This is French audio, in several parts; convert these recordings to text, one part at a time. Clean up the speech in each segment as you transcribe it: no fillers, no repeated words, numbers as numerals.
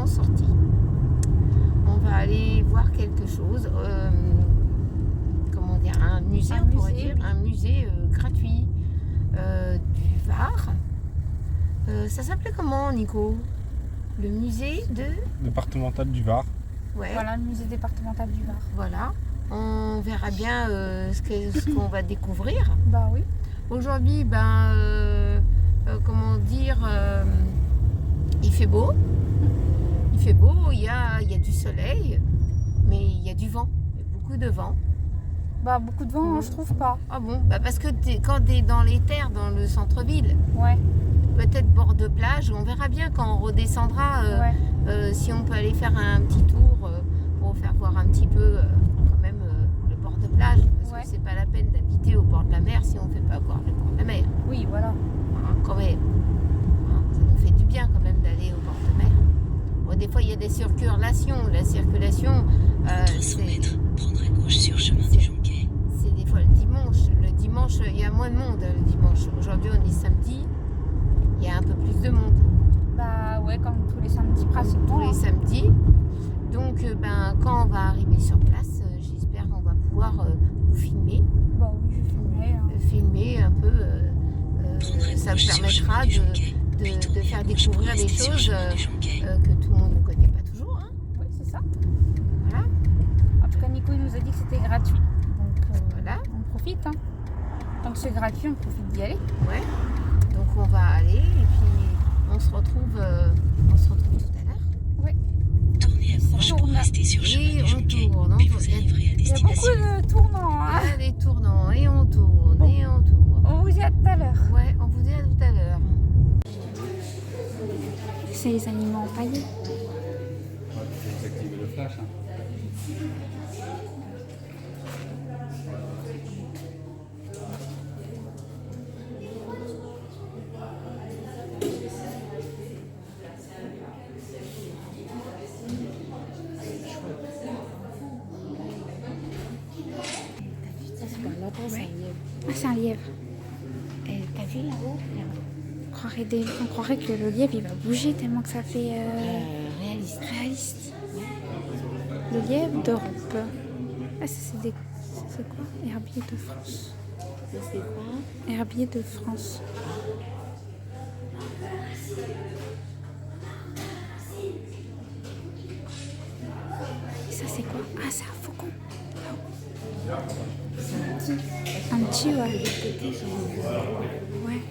sorties. On va aller voir quelque chose, comment dire, un musée, on pourrait dire, un musée gratuit du Var. Ça s'appelait comment, Nico? Le musée départemental du Var. Ouais. Voilà, le musée départemental du Var. Voilà. On verra bien ce qu'on va découvrir. Bah oui. Aujourd'hui, comment dire, il fait beau. Il fait beau, il y a du soleil, mais il y a du vent. Il y a beaucoup de vent. Bah beaucoup de vent, je trouve pas. Ah bon? Parce que quand tu es dans les terres, dans le centre-ville, Ouais. peut-être bord de plage, on verra bien quand on redescendra si on peut aller faire un petit tour pour faire voir un petit peu quand même le bord de plage. Parce que c'est pas la peine d'habiter au bord de la mer si on ne fait pas voir le bord de la mer. Oui, voilà. Quand même. Ça nous fait du bien quand même d'aller au bord de mer. Bon, des fois il y a des circulations. La circulation, c'est des fois le dimanche. Le dimanche, il y a moins de monde le dimanche. Aujourd'hui on est samedi, il y a un peu plus de monde. Bah ouais, comme tous les samedis pratiquement. Tous les samedis. Donc quand on va arriver sur place, j'espère qu'on va pouvoir vous filmer. Bah oui, je filmerai. Filmer un peu. Ça me permettra de faire découvrir des choses que tout le monde ne connaît pas toujours. Hein. Oui, c'est ça. Voilà. En tout cas, Nico il nous a dit que c'était gratuit. Donc voilà. On profite. Hein. Tant que c'est gratuit, on profite d'y aller. Ouais. Donc on va aller et puis on se retrouve tout à l'heure. Oui. Tournez à gauche pour rester sur chemin du Jonquet, puis vous arriverez à Il y a beaucoup destination. de tournants. Hein. Il y a des tournants et on tourne et on tourne. On vous dit à tout à l'heure. Ouais, on vous dit à tout à l'heure. C'est les animaux empaillés. Vous activez le flash. Ah, c'est un lièvre. T'as vu là-haut? On croirait que le lièvre il va bouger tellement que ça fait Réaliste. le lièvre d'Europe. Ah, ça c'est quoi? Herbier de France. Ça c'est quoi? Herbier de France. Et ça c'est quoi? Ah, c'est un faucon. Un petit, ouais. Ouais.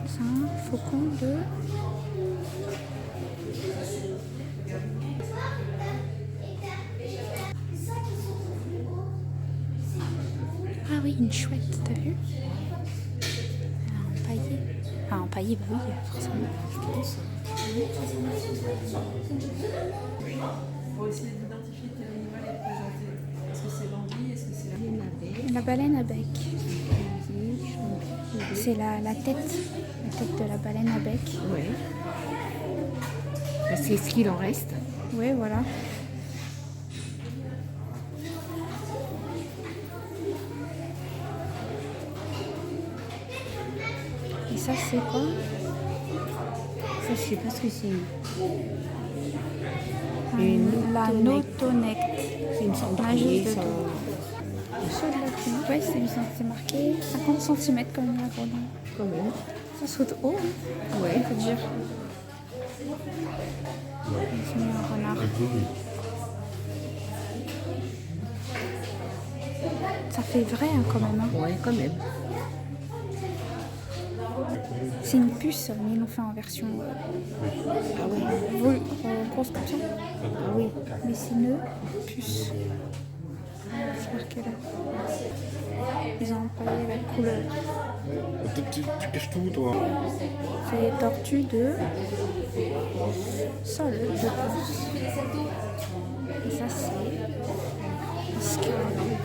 C'est un faucon de... Ah oui, une chouette, t'as vu? Elle a empaillé. Ah, empaillé, bah oui, forcément. Pour essayer d'identifier quel animal est présenté. Est-ce que c'est l'anguille? Est-ce que c'est La baleine à bec. C'est la tête de la baleine à bec. Ouais. C'est ce qu'il en reste. Oui, voilà. Et ça, c'est quoi? Ça, je sais pas ce que c'est. La notonecte. C'est une sorte Nageuse de de dos. Saut de la pluie. Ouais, c'est marqué 50 cm comme la grenouille. Quand même. Ça saute haut, hein. Ouais. On peut dire. C'est un renard. Ça fait vrai hein, quand même. Hein. Ouais, quand même. C'est une puce, mais ils l'ont fait en version grosse comme ça. Ah oui. Dessineux, puce. C'est marqué là. Ils ont empaillé la couleur. Tu caches tout, toi. C'est tortue de sol, je pense. Et ça, c'est escargot.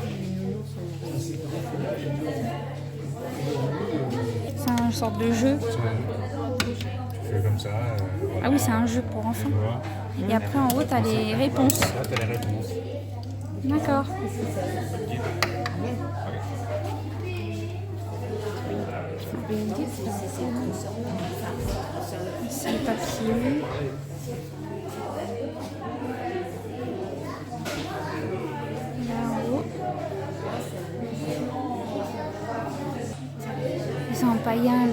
C'est une sorte de jeu. Tu fais comme ça. Voilà. Ah oui, c'est un jeu pour enfants. Tu vois. Et après, en haut, t'as les réponses. Là, t'as les réponses. D'accord. BND, c'est le papier. Là en haut. Ils sont en païen.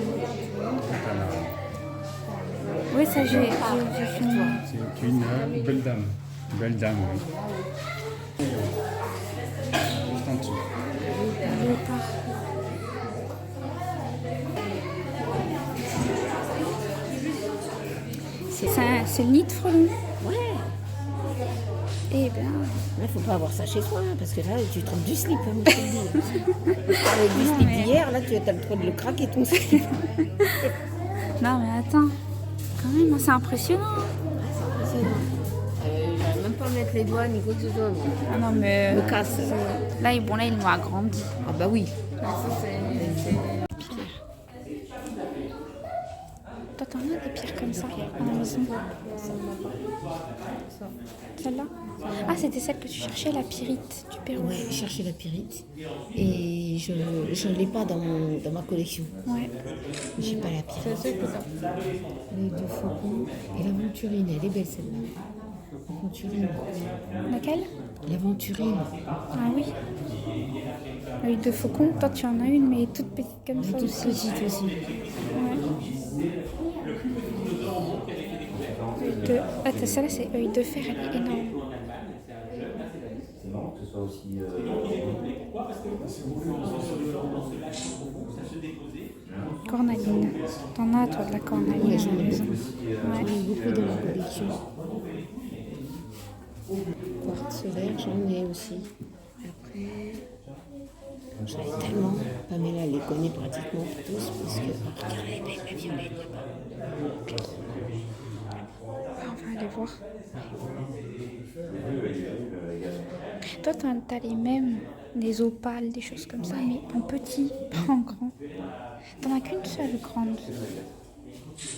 Oui, ça j'ai filmé. C'est une belle dame. Belle dame, oui. Juste en dessous. C'est le nid de frelon. Ouais. Eh bien, Là, faut pas avoir ça chez soi, hein, parce que là, tu trompes du slip, hein, je te le dis. Avec du slip d'hier, là, tu as le droit de le craquer, ton slip. non mais attends, quand même, c'est impressionnant. J'arrive même pas à mettre les doigts, ni quoi que ce soit. Ah non mais Me casse. là, bon là, ils l'ont agrandi. Ah bah oui. Toi, t'en as des pierres comme ça à la maison. Celle-là. Ah, c'était celle que tu cherchais, la pyrite du Pérou. Ouais, j'ai cherché la pyrite. Et je ne l'ai pas dans ma collection. Ouais. J'ai pas la pyrite. Les deux faucons. Et l'aventurine, elle est belle celle-là. L'aventurine. Laquelle? L'aventurine. Ah oui. L'œil de faucon. Toi, tu en as une, mais toute petite comme ça Toute aussi. petite aussi. Ouais. Ah, t'as celle-là, c'est œil de fer, elle est énorme. C'est marrant que ce soit aussi. Cornaline. T'en as, toi, de la cornaline Ouais, à j'en la ai maison. J'en Ouais. ai beaucoup dans ma collection. Quartz vert, j'en ai aussi. Après, j'en ai tellement. Pamela les connaît pratiquement tous parce que. Regarde, elle est belle, la violette là-bas. On va aller voir. Toi, t'as les mêmes, des opales, des choses comme ça, mais en petit, pas en grand. T'en as qu'une seule grande.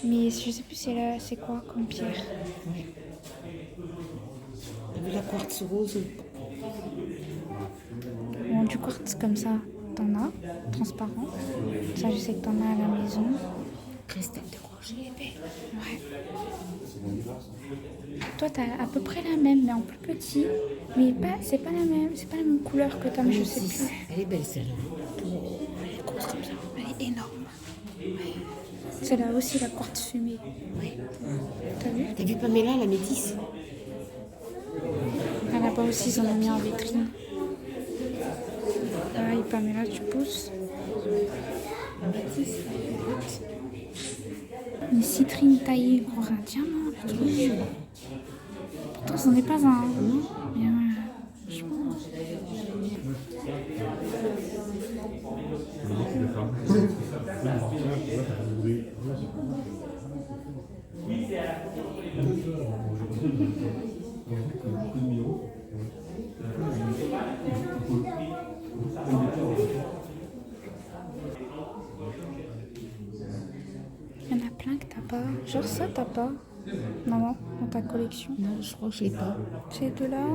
Mais je sais plus c'est quoi comme pierre. T'as vu la quartz rose? Bon, du quartz comme ça, t'en as, transparent. Ça, je sais que t'en as à la maison. Cristal de rocher, elle est belle. Ouais. Toi, t'as à peu près la même, mais en plus petit. Mais c'est pas la même couleur que t'as, mais je sais plus. Elle est belle celle-là. Elle est grosse comme ça. Elle est énorme. C'est là aussi la quartz fumée. Ouais. T'as vu? T'as vu Pamela, la métisse? Ah, là-bas aussi, ils en ont mis en vitrine. Ah, et Pamela, tu pousses. La métisse. Une citrine taillée pour un diamant, le truc. Pourtant, ce n'est pas un. Non. Mais je pense. Il y en a plein que t'as pas. Genre ça, t'as pas. Non, dans ta collection. Non, je crois que je l'ai pas. Ces deux-là.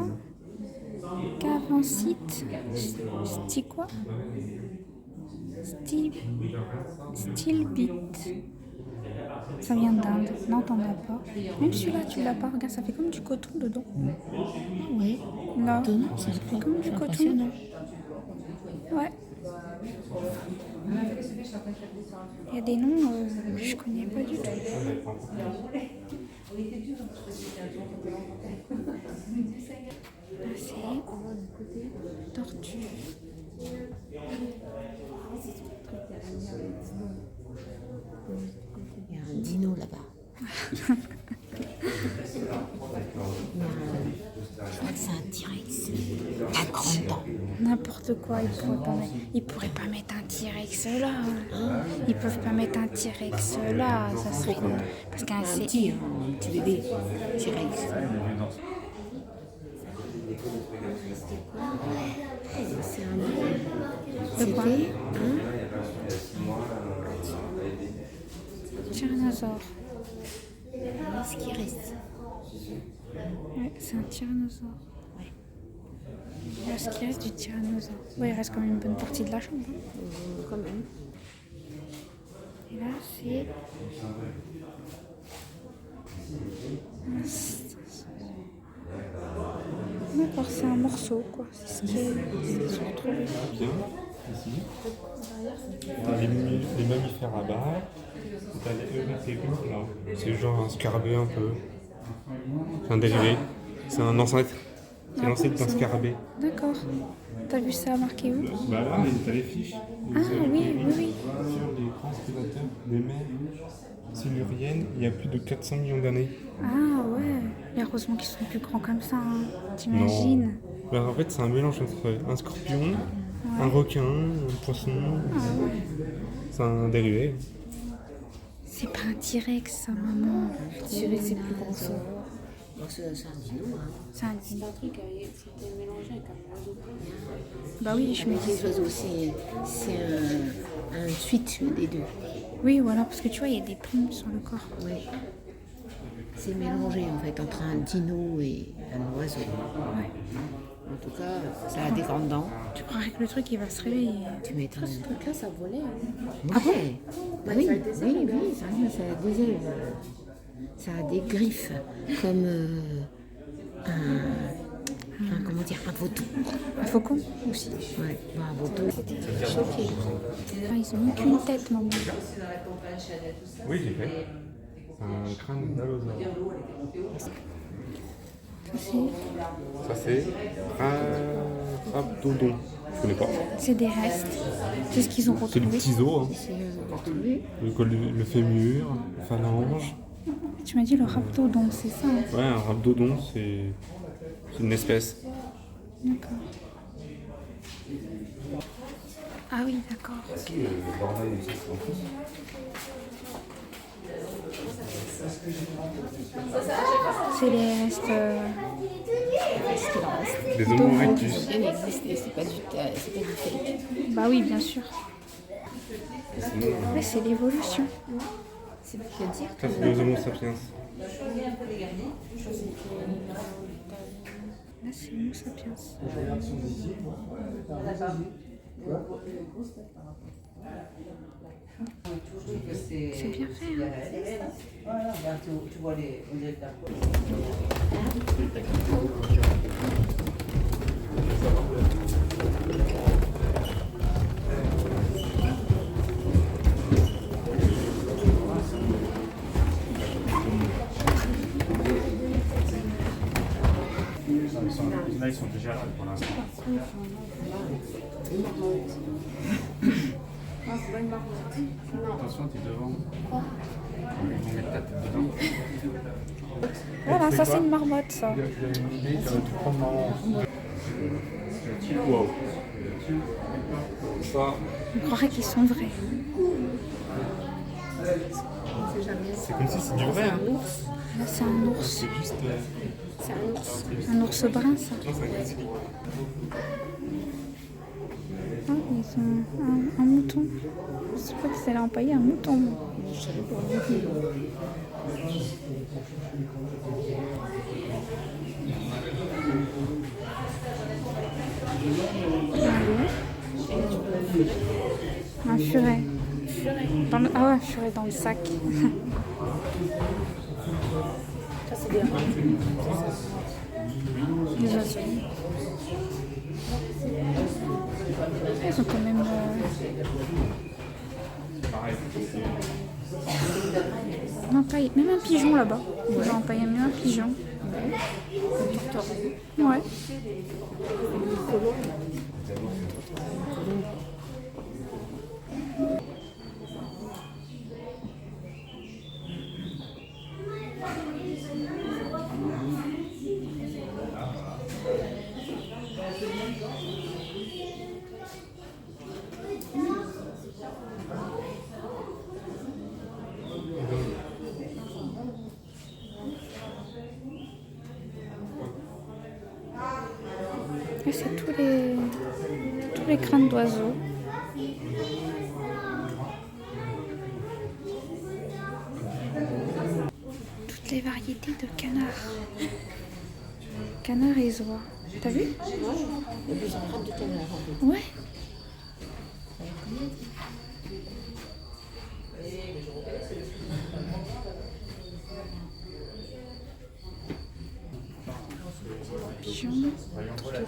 Cavancite. Sti quoi? Stilbit. Ça vient d'Inde. Non, t'en as pas. Même celui-là, tu l'as pas. Regarde, ça fait comme du coton dedans. Ouais. Là, Étonnant, ça ça fait comme du coton. impressionnant. Ouais. Il y a des noms que je connais pas du tout. Là, c'est tortue. Il y a un dino là-bas. Je crois que c'est un T-Rex. À grande dent. N'importe quoi, ils pourraient pas mettre un T-Rex là. Ils peuvent pas mettre un T-Rex là, ça serait parce qu'un Un petit bébé T-Rex. C'est un. De quoi? C'était Tyrannosaure. ce qui reste. Ouais, c'est un tyrannosaure. Ouais. Il reste ce qui reste du tyrannosaure. Ouais, il reste quand même une bonne partie de la chambre. Quand même. c'est... D'accord, c'est un morceau, quoi. C'est ce qu'ils sont retrouvés. Bien, ici. T'as les mammifères à bas. T'as les Eurythérus, là. C'est genre un scarabée un peu. C'est un dérivé. C'est un ancêtre. C'est l'ancêtre d'un scarabée. D'accord. T'as vu ça marqué où? Bah là, t'as les fiches. Ah oui, oui, oui. Sur les grands prédateurs des mers siluriennes, il y a plus de 400 millions d'années. Ah ouais. Mais heureusement qu'ils sont plus grands comme ça, hein. T'imagines? Bah, en fait, c'est un mélange entre un scorpion, un requin, un poisson. Ah ouais. C'est un dérivé. C'est pas un T-Rex, ça, maman. T-Rex, c'est plus grand ça. C'est un dino. Hein. C'est un dino. Un truc, c'était mélangé avec un oiseau. Bah oui, je me dis. Les oiseaux, c'est un switch des deux. Oui, voilà, parce que tu vois, il y a des plumes sur le corps. Oui. C'est mélangé en fait entre un dino et un oiseau. Ouais. En tout cas, ça a des grandes dents. Tu croirais que le truc, il va se réveiller. Tu m'étonnes. Ce truc-là, ça volait. Hein. Ah bon? Oui, ça a des ailes. Ça a des griffes comme comment dire, un vautour. Un faucon aussi. Ouais, un vautour. Choqué. Ah, ils ont mis qu'une tête, maman. Oui, j'ai fait. C'est un crâne d'allosaure. Ça, c'est Rhabdodon. Je connais pas. C'est des restes. C'est ce qu'ils ont C'est des retrouvé. petits os. Hein. Le fémur, la phalange. Tu m'as dit le rhabdodon, c'est ça, hein? Ouais, un rhabdodon, c'est une espèce. D'accord. Ah oui, d'accord. C'est les restes... Des Homo erectus. Ça a bien existé, c'est pas du fake. Bah oui, bien sûr. Ouais, c'est l'évolution. C'est pas que dire. Ça, c'est des Homo sapiens. Là, c'est Homo sapiens. C'est bien fait, hein. Là, ils sont déjà là pour l'instant. Attention, t'es devant. Ils vont mettre ta tête dedans. Voilà, ça c'est une marmotte, ça. Wow. Ça, On croirait qu'ils sont vrais. c'est comme si c'est du vrai. Hein. Là, c'est un ours. C'est juste. Un ours brun, ça. Non, c'est un grizzly. Ah, ils ont un mouton. Je sais pas que c'est là empaillé, un mouton. Un furet. Ah ouais, un furet dans le sac. Ça, c'est des rats. Les oiseaux. Ils ont quand même... empaillé. Même un pigeon là-bas. Ils ont empaillé même un pigeon. Ouais. Et c'est tous les crânes d'oiseaux. Toutes les variétés de canards. Canards et oies. T'as vu? Il y a plusieurs grappes de canard en fait. Ouais.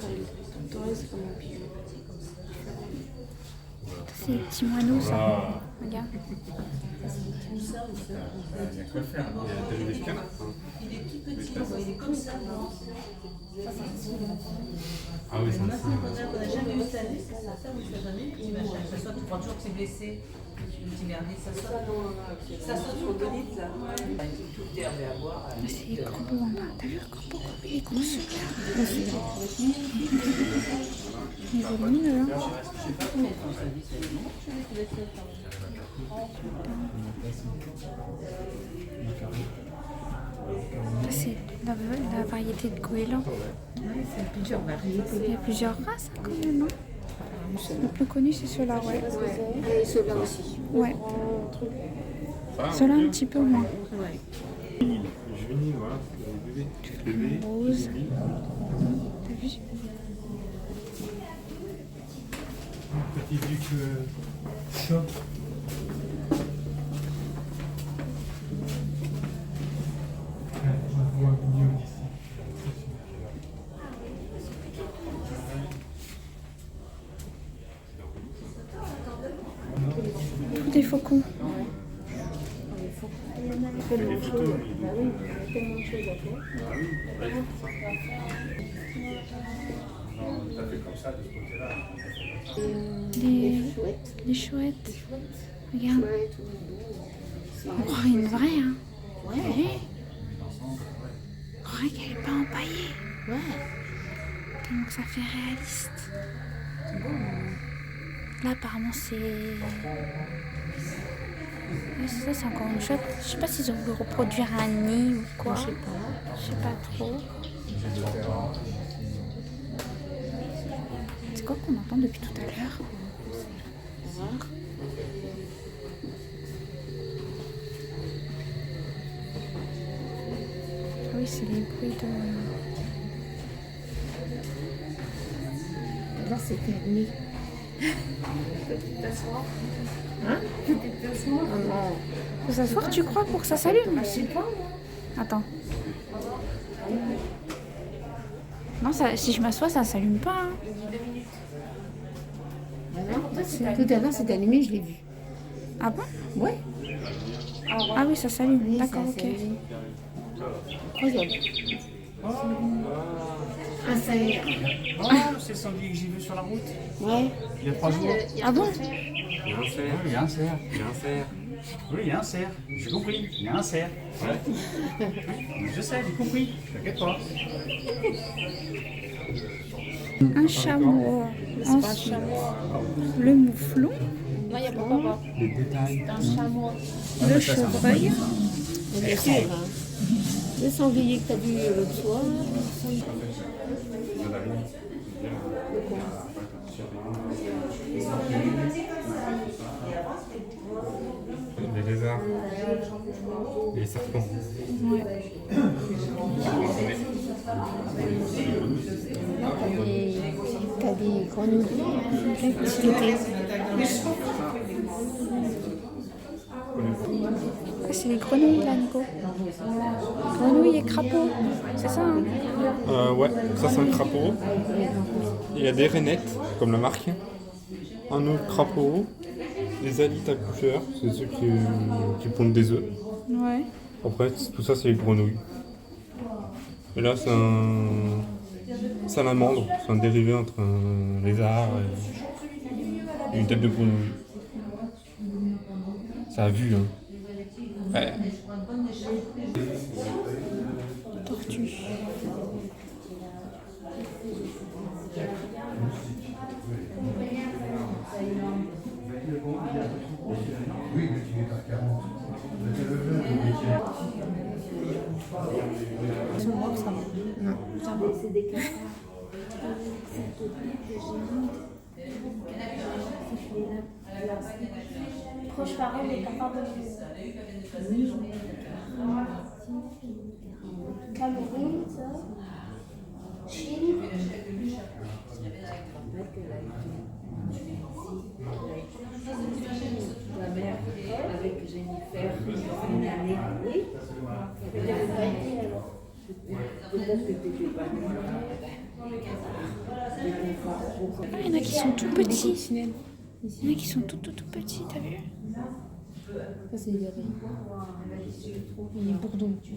tortorelle. Tortorelle, c'est comme un pigeon. C'est les petits moineaux, ça. Regarde. Il y a quoi faire. Il y a dérivé de canard. Ah oui, c'est un signe. On n'a jamais eu ça, ça vous savez jamais, petit machin. Ça soit, tu crois toujours que c'est blessé, le petit merdier, ça soit trop bonite là. C'est les corbeaux en bas. T'as vu le corbeau comme il est gros celui-là? Il est volumineux, hein. C'est la variété de goéland. C'est plusieurs variétés. Il y a plusieurs races hein, quand même. Hein. Le plus connu c'est ceux-là, ouais. Et ceux-là aussi. Ouais. Ceux-là un petit peu moins. Ouais. Juvénile, voilà. Bébé. Rose. T'as vu? Petit duc shop. Des faucons. Les chouettes. Regarde. On croirait une vraie, hein. Ouais. On croirait qu'elle n'est pas empaillée. Ouais. Tellement que ça fait réaliste. Là, apparemment, c'est... Ouais, c'est ça, c'est encore une chouette. Je sais pas s'ils ont voulu reproduire un nid ou quoi. Je sais pas trop. C'est quoi qu'on entend depuis tout à l'heure? Ah oui, c'est les bruits de... Là, c'est terminé. Hein? Non. Faut s'asseoir, tu crois, pour que ça s'allume? Je sais pas. Attends. Non, ça, si je m'assois, ça s'allume pas. Hein. Tout à l'heure, c'est allumé, je l'ai vu. Ah bon? Ouais. Ah oui, ça s'allume. Oui, D'accord, ça, ok. c'est allumé. Regarde. Un cerf. Oh, c'est le sanglier que j'ai vu sur la route. Ouais. Il y a 3 jours. Ah bon? Il y a un cerf. Oui, il y a un cerf. Il y a un cerf. Oui, il y a un cerf. J'ai compris. Il y a un cerf. Oui, je sais, j'ai compris. T'inquiète pas. Un chameau. Ensuite, le mouflon, Les détails. le chevreuil, Bien sûr. Hein. Le sanglier que t'as vu l'autre soir. Les lézards. Les serpents. T'as des grenouilles. L'été. Ah, c'est les grenouilles là, Nico. Grenouilles et crapauds, c'est ça, hein? Ouais, ça c'est un crapaud. Il y a des rainettes, comme la marque. Un autre crapaud. Les alites à coucheurs, c'est ceux qui pondent des œufs. Ouais. Après, tout ça c'est les grenouilles. Et là c'est un salamandre, c'est un dérivé entre un lézard et une tête de grenouille. Ça a vu, hein. Ouais. Tortue. Proche parent des capables de Cameroun, ça. Chine. La mère avec Jennifer, une année, oui. Peut-être que tu n'étais pas née. Il y en a qui sont tout petits. Il y en a qui sont tout petits, t'as vu? Ça, c'est les abeilles. Et les bourdons aussi.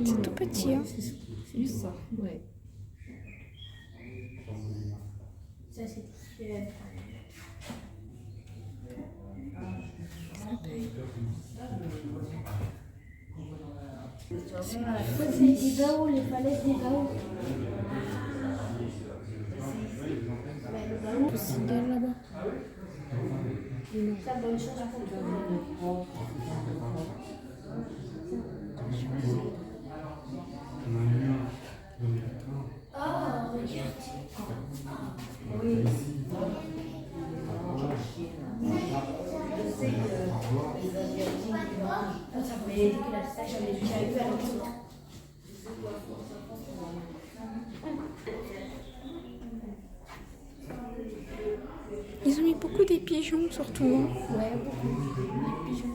C'est tout petit, hein. C'est juste ça. Ouais. Ça, c'est c'est des Gao, les falaises des Gao. Le cigale là-bas. Ça, bonne chose pour toi. Oh, regarde. Oui. Mais j'avais vu à l'autre. Ils ont mis beaucoup des pigeons, surtout. Hein. Ouais, beaucoup. Les pigeons.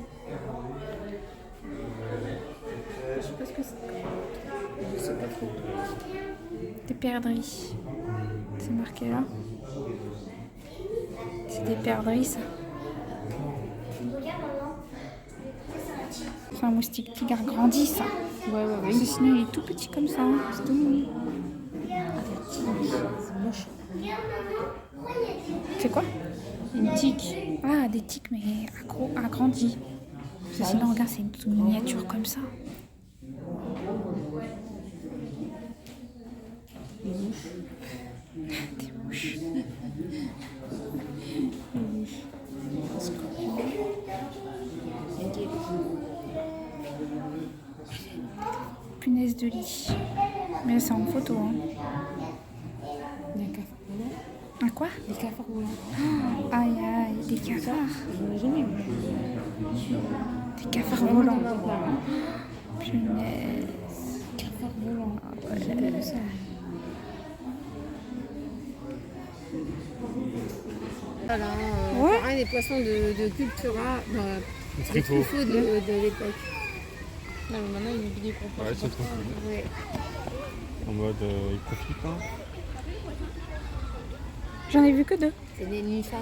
Je sais pas ce que c'est. Je sais pas trop. Des perdrix. C'est marqué là. C'est des perdrix, ça. C'est un moustique tigre grandi, ça. Ouais. Parce que sinon, il est tout petit comme ça. Hein. C'est tout mignon. C'est moche. C'est quoi? Une tique. Ah, des tiques, mais agrandis. Parce que sinon, regarde, c'est une toute miniature comme ça. Des mouches. Des mouches. Punaise de lit. Mais c'est en photo. Hein. Des cafards volants. Un quoi? Des cafards volants. Aïe aïe, des cafards. J'en ai jamais vu. Des cafards volants. Punaise. Cafards volants. J'ai jamais vu ça. Voilà, Ouais. pareil, des poissons de Cultura, C'est des trop. truffaut de l'époque. Non, mais maintenant, il est vidé pour Ouais, c'est trop cool. Ouais. En mode, ils profitent, hein. J'en ai vu que deux. C'est des nénuphars.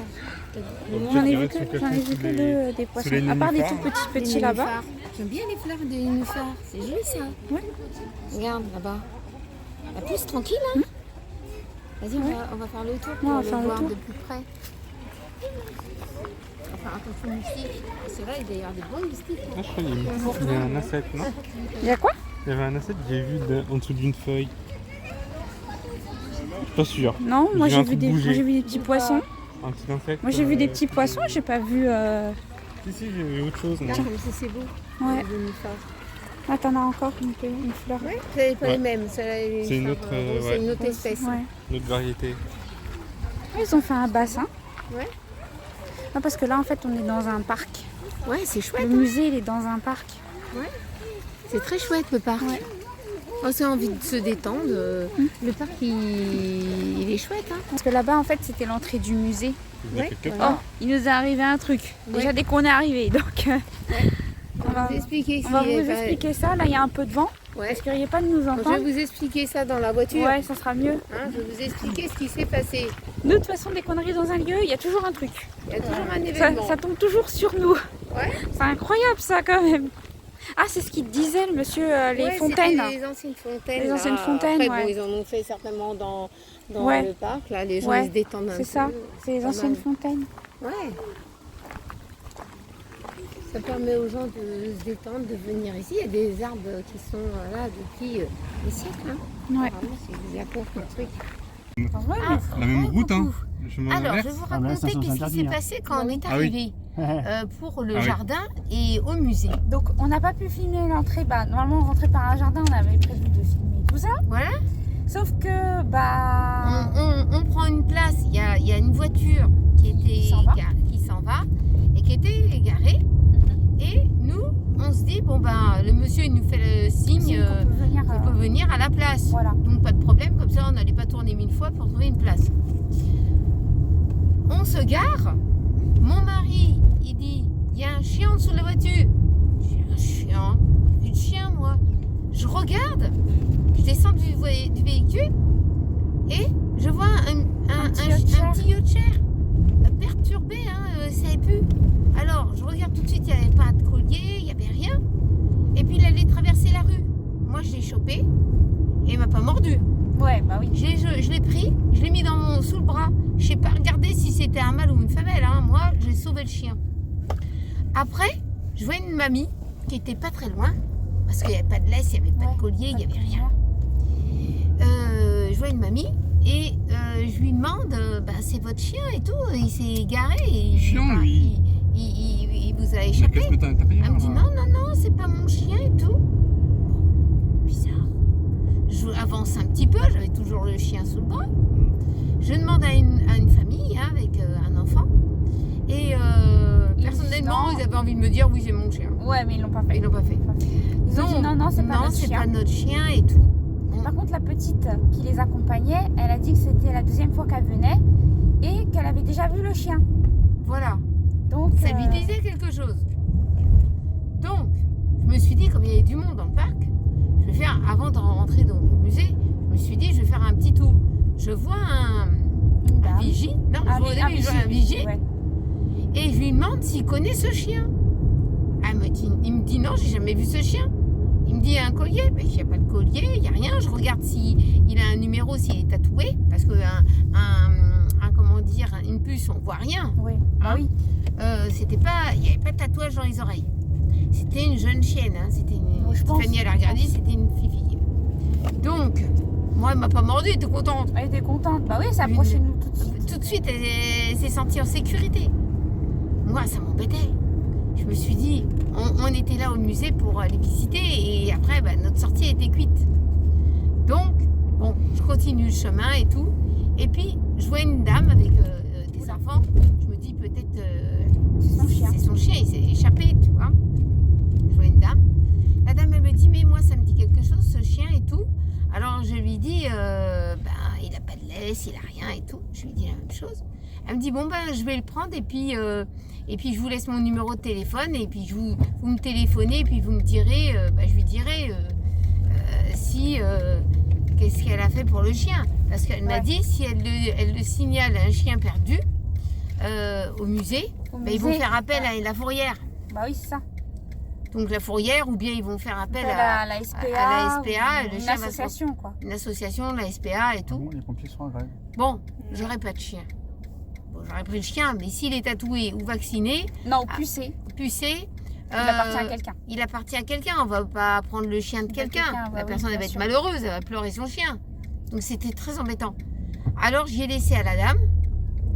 J'en ai vu que deux des poissons. À part des tout petits Des là-bas. nénuphars. J'aime bien les fleurs des nénuphars. C'est joli ça. Ouais. Regarde là-bas. La plus tranquille, hein. Vas-y, on va faire le tour pour on va le faire le voir tour. de plus près. On va faire attention aux moustiques. C'est vrai, il doit y avoir des bons moustiques. Ah, je crois qu'il y a un asset, non? Il y a quoi? Il y avait un asset que j'ai vu en dessous d'une feuille. Je suis pas sûr. Non, moi J'ai j'ai un vu truc des bougé. petits poissons. Un petit insecte. Moi j'ai vu des petits poissons, j'ai pas vu. Si, j'ai vu autre chose, moi. Regarde comme c'est beau. Ouais. Les nénuphars. Là t'en as encore une fleur. Ouais, c'est pas Ouais. les mêmes. C'est une autre, c'est ouais. une autre espèce. Ouais. Une autre variété. Ils ont fait un bassin. Ouais. Non, parce que là en fait on est dans un parc. Ouais, c'est chouette. Le musée il est dans un parc. C'est très chouette le parc. Ouais. On a envie de se détendre. Le parc il est chouette. Hein. Parce que là-bas en fait c'était l'entrée du musée. Il y a Ouais. quelque Oh, part. il nous est arrivé un truc. Déjà Ouais. dès qu'on est arrivé. Donc On va vous expliquer. on va si- vous expliquer ça. Là il y a un peu de vent. Ouais. Est-ce qu'il n'y a pas de nous Je entendre? vais vous expliquer ça dans la voiture. Ouais, ça sera mieux. Hein, je vais vous expliquer ce qui s'est passé. Nous, de toute façon, dès qu'on arrive dans un lieu, il y a toujours un truc. Il y a toujours un Ça, événement. ça tombe toujours sur nous. Ouais. C'est incroyable ça quand même. Ah, c'est ce qu'il disait le monsieur, les Ouais, fontaines. c'était les anciennes fontaines. Les là. anciennes fontaines, Après, ouais. bon, ils en ont fait certainement dans Ouais. le parc. Là, les gens Ouais, ils se détendent un peu. C'est ça, c'est les pas anciennes mal. fontaines. Ouais. Ça permet aux gens de se détendre, de venir ici. Il y a des arbres qui sont là depuis des siècles. Hein. Ouais. Apparemment, c'est Japon, le truc. La même route, hein. Le chemin Alors, je inverse. vais vous Ah, mais là, raconter ça, qu'est-ce c'est qui s'est interdit, passé quand on est Ah oui. arrivé pour le Ah oui. jardin et au musée. Donc, on n'a pas pu filmer l'entrée. Bah, normalement, on rentrait par un jardin, on avait prévu de filmer tout ça. Voilà. Sauf que, bah. On prend une place. Il y a une voiture qui s'en va et qui était garée. Et nous, on se dit, bon ben, le monsieur il nous fait le signe on peut venir. qu'on peut venir à la place. Voilà. Donc pas de problème, comme ça on n'allait pas tourner 1000 fois pour trouver une place. On se gare, mon mari il dit, il y a un chien en dessous de la voiture. Non, j'ai vu de chien, moi. Je regarde, je descends du véhicule et je vois un petit Yorkshire perturbé, ça savait plus. Alors, je regarde tout de suite, il n'y avait pas de collier, il n'y avait rien. Et puis, il allait traverser la rue. Moi, je l'ai chopé et il m'a pas mordu. Ouais, bah oui. Je l'ai pris, je l'ai mis sous le bras. Je n'ai pas regardé si c'était un mâle ou une femelle. Moi, j'ai sauvé le chien. Après, je vois une mamie qui était pas très loin. Parce qu'il n'y avait pas de laisse, il n'y avait pas de collier, il n'y avait rien. Je vois une mamie et je lui demande c'est votre chien et tout. Il s'est égaré. Et, Chiant, lui. Il vous a échappé. Elle me dit non, c'est pas mon chien et tout. Bizarre. Je avance un petit peu, j'avais toujours le chien sous le bras. Je demande à une famille avec un enfant. Et personnellement, ils avaient envie de me dire oui, c'est mon chien. Ouais, mais ils l'ont pas fait. Ils l'ont pas fait. Ils ont dit non, c'est pas notre chien et tout. Par contre, la petite qui les accompagnait, elle a dit que c'était la deuxième fois qu'elle venait et qu'elle avait déjà vu le chien. Voilà. Donc ça lui disait quelque chose. Donc, je me suis dit, comme il y avait du monde dans le parc, je vais faire, avant de rentrer dans le musée, je me suis dit, je vais faire un petit tour. Je vois un vigie. Non, je vois un vigie. Ouais. Et je lui demande s'il connaît ce chien. Il me dit non, j'ai jamais vu ce chien. Il me dit un collier, mais il n'y a pas de collier, il n'y a rien. Je regarde s'il a un numéro, s'il est tatoué, parce que une puce, on voit rien. Oui. Oui. Il n'y avait pas de tatouage dans les oreilles. C'était une jeune chienne. C'était Stéphanie, elle a regardé, c'était une fille. Donc, moi, elle m'a pas mordu, elle était contente. Elle était contente. Bah oui, elle s'est approchée de nous tout de suite. Tout de suite, elle s'est sentie en sécurité. Moi, ça m'embêtait. Je me suis dit, on était là au musée pour aller visiter et après, notre sortie était cuite. Donc, bon, je continue le chemin et tout. Et puis, je vois une dame avec des enfants. Je me dis, peut-être c'est son chien, il s'est échappé, tu vois. Je vois une dame. La dame, elle me dit, mais moi, ça me dit quelque chose, ce chien et tout. Alors, je lui dis, il n'a pas de laisse, il n'a rien et tout. Je lui dis la même chose. Elle me dit, je vais le prendre et puis je vous laisse mon numéro de téléphone et puis vous me téléphonez et puis vous me direz, je lui dirai si qu'est-ce qu'elle a fait pour le chien. Parce qu'elle m'a dit, si elle le signale à un chien perdu au musée, ils vont faire appel à la fourrière. Bah oui, c'est ça. Donc la fourrière, ou bien ils vont faire appel à la SPA, une association, quoi. Une association, la SPA et tout. Bon, les pompiers sont en grève. Bon, j'aurais pas de chien. Bon, j'aurais pris le chien, mais s'il est tatoué ou vacciné... Non, pucé. Pucé. Il appartient à quelqu'un. Il appartient à quelqu'un. On va pas prendre le chien de quelqu'un. La personne elle va être malheureuse, elle va pleurer son chien. Donc c'était très embêtant. Alors j'y ai laissé à la dame.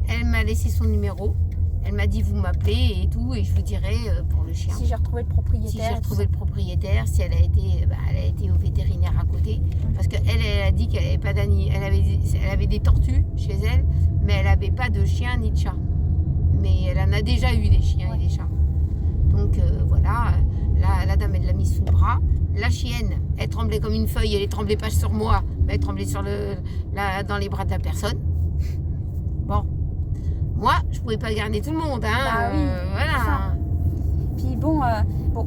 Elle m'a laissé son numéro. Elle m'a dit vous m'appelez et tout et je vous dirai pour le chien. Si j'ai retrouvé le propriétaire. Si j'ai retrouvé le propriétaire, si elle a été au vétérinaire à côté. Parce qu'elle a dit qu'elle n'avait pas d'animaux. Elle avait des tortues chez elle, mais elle n'avait pas de chien ni de chat. Mais elle en a déjà eu des chiens et des chats. Donc voilà, la dame elle l'a mise sous le bras. La chienne, elle tremblait comme une feuille, elle tremblait pas sur moi, mais elle tremblait dans les bras de la personne. Bon. Moi, je pouvais pas garder tout le monde, voilà. Puis bon,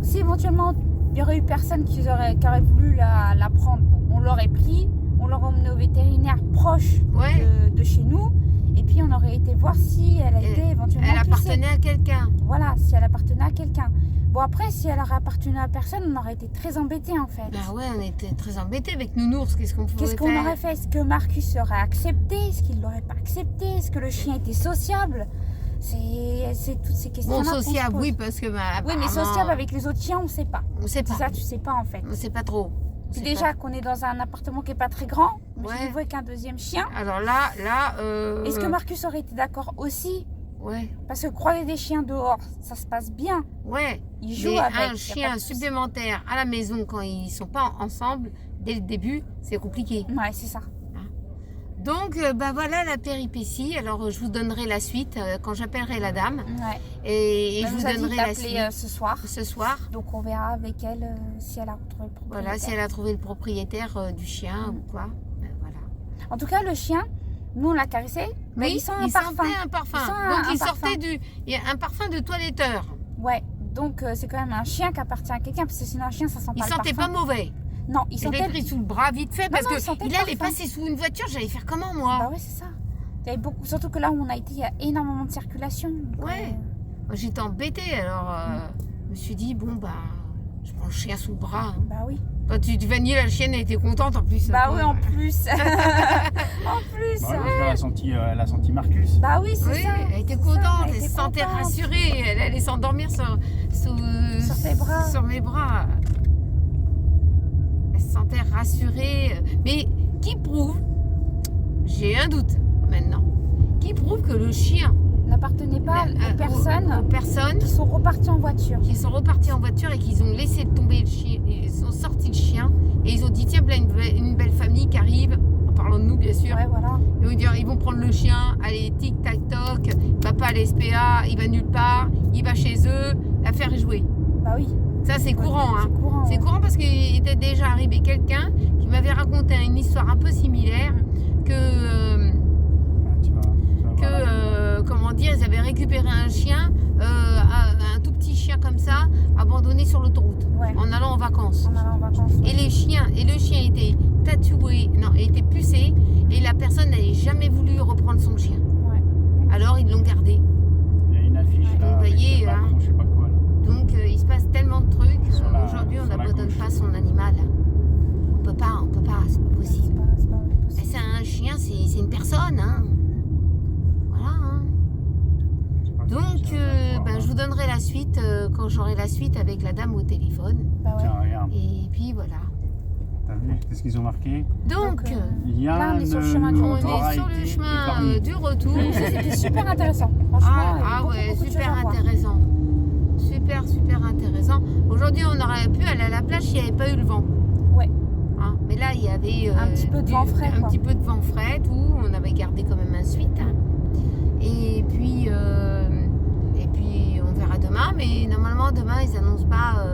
si éventuellement il y aurait eu personne qui aurait voulu la prendre, on l'aurait pris, on l'aurait emmené au vétérinaire proche de chez nous, et puis on aurait été voir si elle était éventuellement elle appartenait à quelqu'un. Voilà, si elle appartenait à quelqu'un. Bon après, si elle aurait appartenu à personne, on aurait été très embêtés en fait. On était très embêtés avec Nounours. Qu'est-ce qu'on aurait fait? Est-ce que Marcus aurait accepté? Est-ce qu'il l'aurait pas accepté? Est-ce que le chien était sociable? C'est toutes ces questions-là. Bon, sociable, oui, parce que... oui, mais sociable avec les autres chiens, on sait pas. On sait pas. Ça, tu sais pas en fait. On sait pas trop. Puis déjà qu'on est dans un appartement qui est pas très grand, mais je le vois avec un deuxième chien. Alors là... Est-ce que Marcus aurait été d'accord aussi? Ouais. Parce que croiser des chiens dehors, ça se passe bien. Ouais. Ils jouent avec. Un chien supplémentaire à la maison quand ils sont pas ensemble, dès le début, c'est compliqué. Ouais, c'est ça. Donc, voilà la péripétie. Alors, je vous donnerai la suite quand j'appellerai la dame. Ouais. Et je vous donnerai la suite. Ce soir. Ce soir. Donc, on verra avec elle si elle a retrouvé le propriétaire. Voilà, si elle a trouvé le propriétaire du chien ou quoi. Voilà. En tout cas, le chien, nous, on l'a caressé. Mais il sent un parfum. Il sortait un parfum. Donc, il sortait un parfum de toiletteur. Ouais. Donc c'est quand même un chien qui appartient à quelqu'un, parce que sinon un chien, ça sent Il pas sentait le pas parfum. mauvais. Non, il Il sentait... l'avait pris sous le bras vite fait parce non, il que sentait il le allait parfum. passer sous une voiture, j'allais faire comment moi? Bah ouais, c'est ça. Il y avait beaucoup... Surtout que là où on a été, il y a énormément de circulation. Donc, Ouais. Moi j'étais embêtée alors je me suis dit bon bah je prends le chien sous le bras. Bah oui. Quand tu vanier la chienne elle était contente en plus. Bah quoi. oui, en plus. En plus. Bah ouais, parce qu'elle a senti Marcus. Bah oui, c'est Oui, ça. elle était c'est contente, ça, elle se était sentait contente. rassurée, elle allait s'endormir sur tes bras. sur mes bras. Elle se sentait rassurée. Mais qui prouve, j'ai un doute maintenant, qui prouve que le chien N'appartenait pas aux personnes qui sont reparties en voiture. qui sont repartis en voiture et qu'ils ont laissé tomber le chien, ils sont sortis le chien et ils ont dit tiens, voilà une belle famille qui arrive, en parlant de nous bien sûr. Ouais, voilà. Ils vont prendre le chien, allez, tic tac toc, il va pas à l'SPA, il va nulle part, il va chez eux, l'affaire est jouée. Bah oui. Ça c'est courant, hein. C'est courant. C'est ouais. courant parce qu'il était déjà arrivé quelqu'un qui m'avait raconté une histoire un peu similaire que comment dire, ils avaient récupéré un chien, un tout petit chien comme ça, abandonné sur l'autoroute, Ouais. en allant en vacances. On allait en vacances. Et le chien était tatoué, non, il était pucé, et la personne n'avait jamais voulu reprendre son chien. Ouais. Alors ils l'ont gardé. Il y a une affiche là. vous avec voyez, Macron, hein. je sais pas quoi là. Donc il se passe tellement de trucs. Sur la- Aujourd'hui, on sur la n'abandonne gauche. pas son animal. On peut pas, c'est pas possible. C'est pas Et possible. c'est un chien, c'est une personne, hein. Voilà, hein. C'est pas Donc, si on va voir, je vous donnerai la suite quand j'aurai la suite avec la dame au téléphone. Bah ouais. Tiens, regarde, Et puis voilà. t'as vu qu'est-ce qu'ils ont marqué? Donc, Donc, Il y a là, on est sur le une chemin du on retour. est sur le chemin du retour. C'était super intéressant. Franchement, il y a beaucoup, Ouais, beaucoup de choses super à voir. intéressant. Super intéressant. Aujourd'hui, on aurait pu aller à la plage s'il n'y avait pas eu le vent. Ouais. Hein, mais là, il y avait Un petit peu de vent frais, un quoi. petit peu de vent frais, tout. On avait gardé quand même un suite. Hein. Et puis, on verra demain. Mais normalement, demain, ils annoncent pas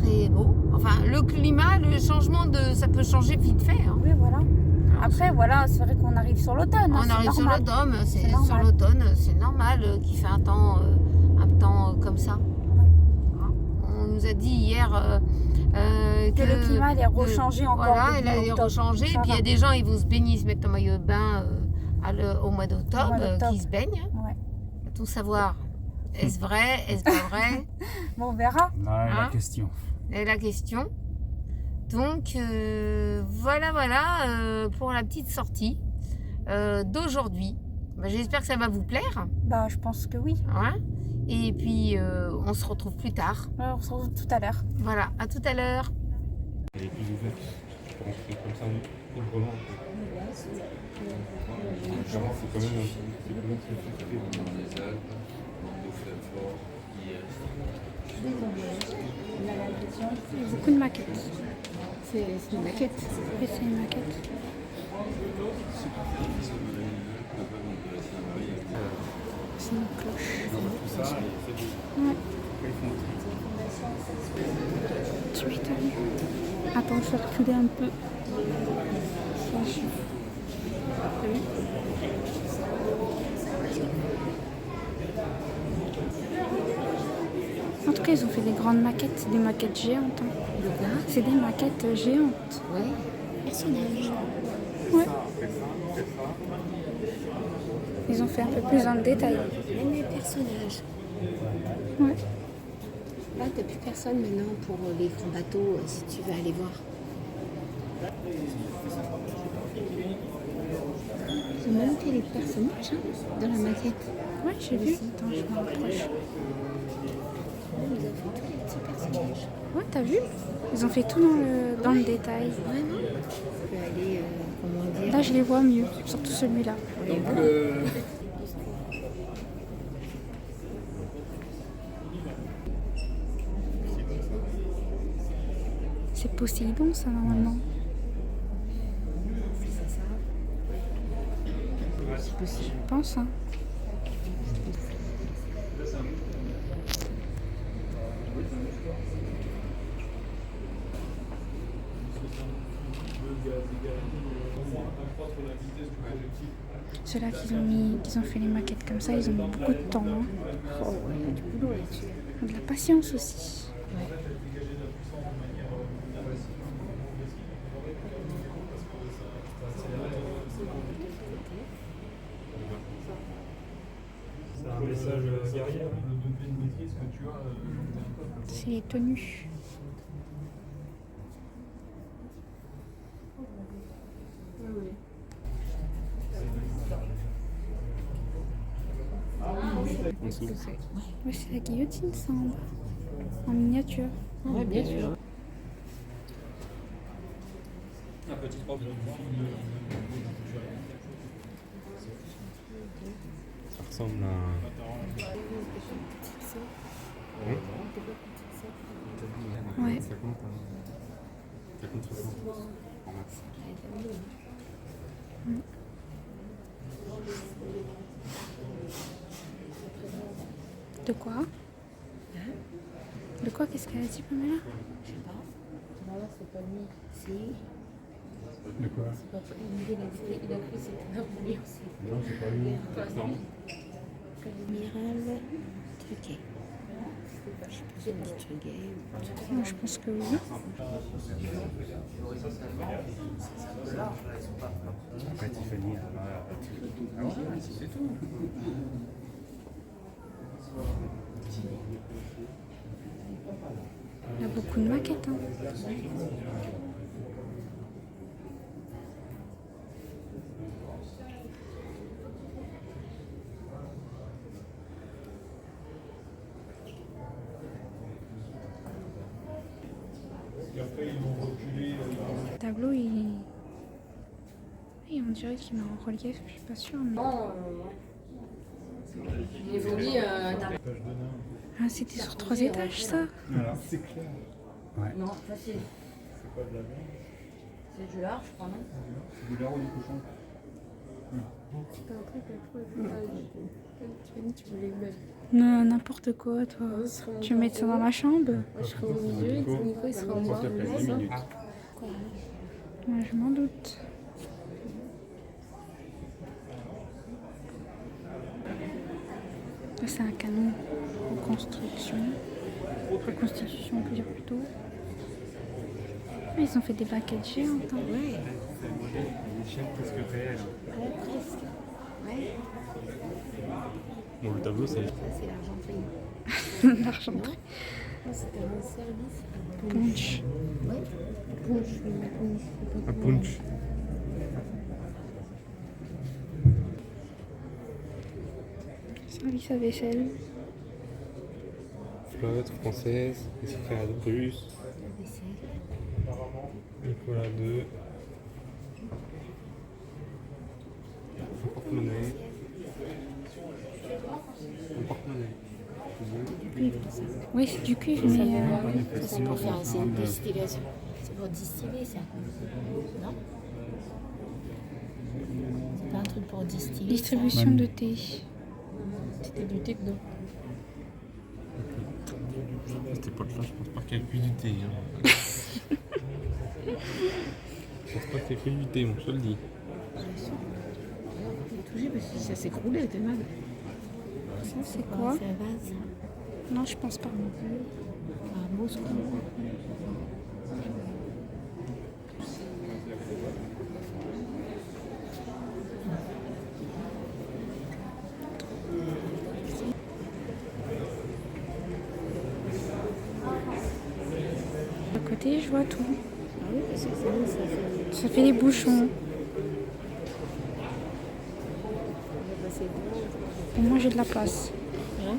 très beau. Enfin, le climat, le changement ça peut changer vite fait. Hein. Oui, voilà. Après, voilà, c'est vrai qu'on arrive sur l'automne. hein, On c'est arrive sur normal. l'automne, C'est sur normal. l'automne, c'est normal qu'il fait un temps comme ça. Hein. On nous a dit hier Que le climat allait rechanger encore. Voilà, début il allait octobre. rechanger. Et Ça puis il y va. a des gens, ils vont se baigner, ils se mettent en maillot de bain au mois d'octobre, Au mois d'octobre. qui se baignent. Ouais. Tout savoir. Est-ce vrai? Est-ce pas vrai? Bon, on verra. Là est la Hein? question. C'est la question. Donc voilà pour la petite sortie d'aujourd'hui. J'espère que ça va vous plaire. Bah, je pense que oui. Hein. Et puis on se retrouve plus tard. Ouais, on se retrouve tout à l'heure. Voilà, à tout à l'heure. Elle est plus ouverte. Je peux rentrer comme ça, librement. Clairement, c'est quand même un peu. Il y a beaucoup de maquettes. C'est une maquette. Oui, c'est une maquette. C'est une cloche. Ouais. Tu m'étonnes. Attends, je vais reculer un peu. En tout cas, ils ont fait des grandes maquettes, c'est des maquettes géantes. Hein. C'est des maquettes géantes. Ouais. Personnage. Ouais. Ils ont fait un peu plus dans le détail. Même les personnages. Ouais. Là, t'as plus personne maintenant pour les grands bateaux, si tu veux aller voir. Ils ont même fait les personnages dans la maquette. Ouais, j'ai vu. Attends, je me rapproche. Ils ont fait tous les petits personnages. Ouais, t'as vu? Ils ont fait tout dans le détail. Vraiment? Tu peux aller, comment dire. Là, je les vois mieux, surtout celui-là. C'est Poséidon, ça, normalement. C'est ça. C'est possible. Je pense, hein. Ceux-là qu'ils ont fait les maquettes comme ça, ils ont mis beaucoup de temps. Hein. Oh, ouais, il y a du boulot là-dessus. De la patience aussi. C'est un message guerrier. C'est les tenues. En dessous. Ouais, c'est la guillotine, ça, en bas. En miniature. Ouais, bien sûr. Un petit prof. Ça ressemble à... Ouais. Ça compte, ça compte 60 en maths. De quoi? De quoi? Qu'est-ce qu'elle a dit, Pamela? Je sais pas. Non, c'est pas lui. Si. De quoi? C'est pas lui. Il a cru que c'était lui aussi. Non, c'est pas lui. Non. Miral Truquet. Je sais pas si c'est Truquet ou... Moi, je pense que oui. Après Tiffany, ah ouais, c'est tout. Il y a beaucoup de maquettes. Hein. Le tableau, on dirait qu'il met en relief, je suis pas sûre. Mais... Il évolue Ah, c'était sur 3 étages, ça? Voilà, c'est clair. Ouais. Non, facile. C'est pas de la viande. C'est du lard, je crois, non? C'est du lard ou du cochon? C'est un truc tu m'as dit que tu voulais le mettre. Non, n'importe quoi, toi. Tu veux mettre ça dans la chambre? Moi, je serai au milieu et Nico, il sera en bas. S'il te plaît, 10 minutes. Ouais, je m'en doute. Là, c'est un canon reconstruction. Reconstitution, on peut dire plutôt. Ils ont fait des baquettes géantes. Hein. Ouais. Une échelle presque réelle. Ouais, presque. Ouais. Bon, le tableau, c'est... Ça, c'est l'argenterie. L'argenterie. C'était un service. Punch. Ouais. Punch, punch. Un punch. Service à vaisselle. Flotte française, escalade russe. Nicolas II. Un porte-monnaie. Un porte-monnaie. Oui, c'est du cuivre, mais... Ça, c'est pour faire c'est une distillation. C'est pour distiller, ça. Non? C'est pas un truc pour distiller. Distribution de thé. C'était du thé dedans. C'était pas de là, je pense pas qu'elle cuit du thé. Hein. Je pense pas qu'elle cuit du thé, je te le dis. Touché parce que ça s'est écroulé, t'es mal. Ça, c'est quoi? C'est un vase. Non, je pense pas. Un Moscou. À côté, je vois tout. Ah oui, parce que ça Ça fait des bouchons. Au moins, j'ai de la place. Hein?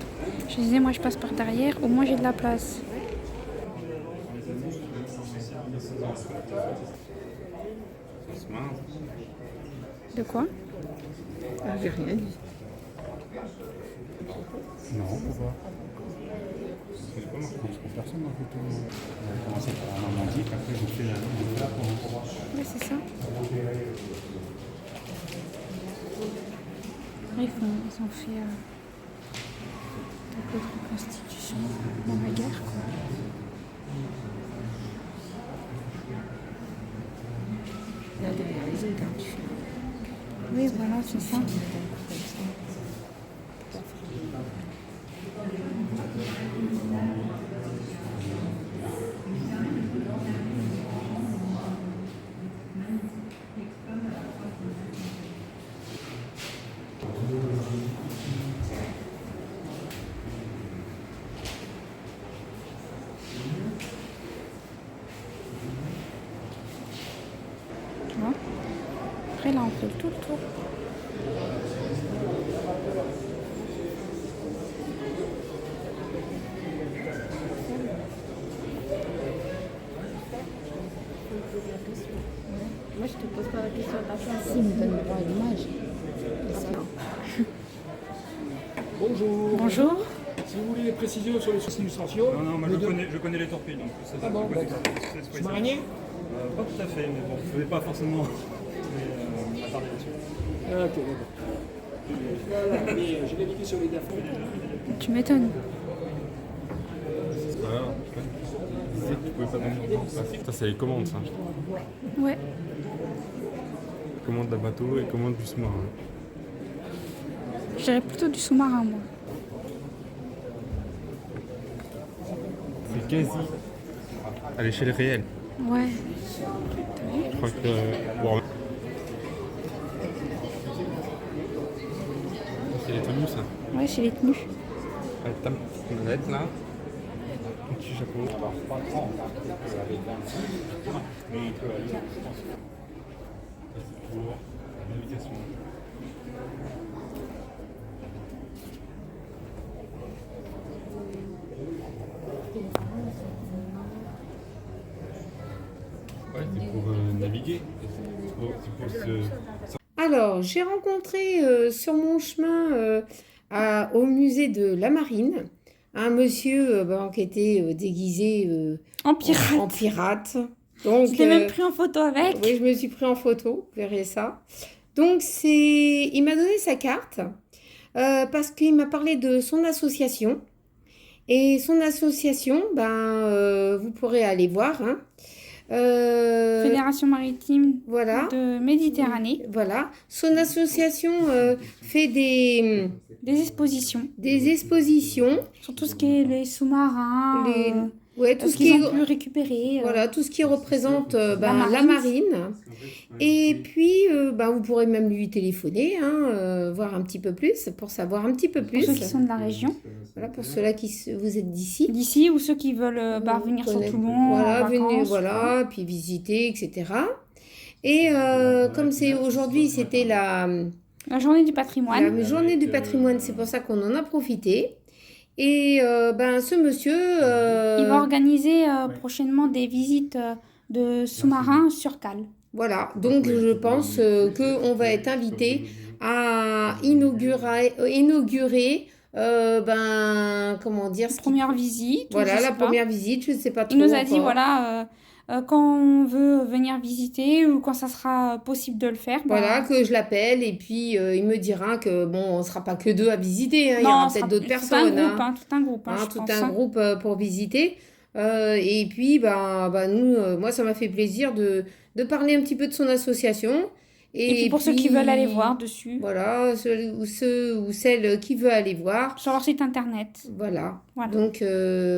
Je disais, moi, je passe par derrière. Au moins, j'ai de la place. De quoi? Ah, j'ai rien dit. Non, pourquoi? Parce que personne n'a fait tout. On a commencé par la Normandie, puis après j'ai fait la pour... Oui, c'est ça. Ils ont fait un peu de reconstitution dans la guerre, quoi. Là, derrière les autres, hein, tu fais. Oui, voilà, c'est ça. Tu vois? Après, là, on fait tout le tour. Moi, je te pose pas la question d'argent. S'il me donne le droit à l'image. Bonjour. Bonjour. Si vous voulez des précisions sur les illustrations. Non, moi je connais les torpilles, donc ça Ah bon, d'accord. c'est Marinier pas tout à fait, mais bon, je ne vais pas forcément m'attarder là-dessus. Ah, ok, d'accord. Voilà, mais j'ai navigué sur les DAF. Tu m'étonnes. Tu disais que tu pouvais pas donner en plastique. Ça, c'est les commandes, ça. Ouais. Commande d'un bateau et commande du sous-marin. Je dirais plutôt du sous-marin, moi. C'est quasi à l'échelle réelle. Ouais. Je crois que. Bon. C'est les tenues, ça. Ouais, c'est les tenues. Avec ta petite manette, là. Un petit chapeau. C'est pour la navigation. Ouais, c'est pour naviguer. C'est pour se... Alors, j'ai rencontré sur mon chemin au musée de la Marine un monsieur qui était déguisé En pirate. en pirate. Donc, Je t'ai même pris en photo avec. oui, je me suis pris en photo, vous verrez ça. Donc, il m'a donné sa carte parce qu'il m'a parlé de son association. Et son association, vous pourrez aller voir. Hein. Fédération maritime Voilà. de Méditerranée. Voilà. Son association fait des expositions. Sur tout ce qui est les sous-marins. Ouais, tout Tout ce ce qu'ils qui ont pu récupérer. voilà, tout ce qui représente la marine. marine. Et puis, vous pourrez même lui téléphoner, voir un petit peu plus, pour savoir un petit peu Pour plus. ceux qui sont de la région. Voilà, pour ceux-là vous êtes d'ici. D'ici ou ceux qui veulent venir sur Connaître- Toulon. Voilà, en venir, vacances. voilà, puis visiter, etc. Et comme c'est aujourd'hui, c'était la La journée du patrimoine. la journée du patrimoine, c'est pour ça qu'on en a profité. Et ce monsieur... Il va organiser prochainement des visites de sous-marins sur cale. Voilà, donc je pense qu'on va être invité à inaugurer comment dire, Première visite. ou voilà, je la sais pas. première visite, je ne sais pas trop Il nous a dit, encore. voilà, quand on veut venir visiter ou quand ça sera possible de le faire. Voilà, que je l'appelle et puis il me dira que bon, on ne sera pas que deux à visiter, hein, il y non, aura ce peut-être sera d'autres tout personnes. un groupe, tout un groupe, je Tout pense, un hein. groupe pour visiter. Et puis, nous, moi, ça m'a fait plaisir de parler un petit peu de son association. Et puis pour ceux qui veulent aller voir dessus, Voilà, ceux ou celles qui veulent aller voir. sur leur site internet. Voilà. Voilà. Donc,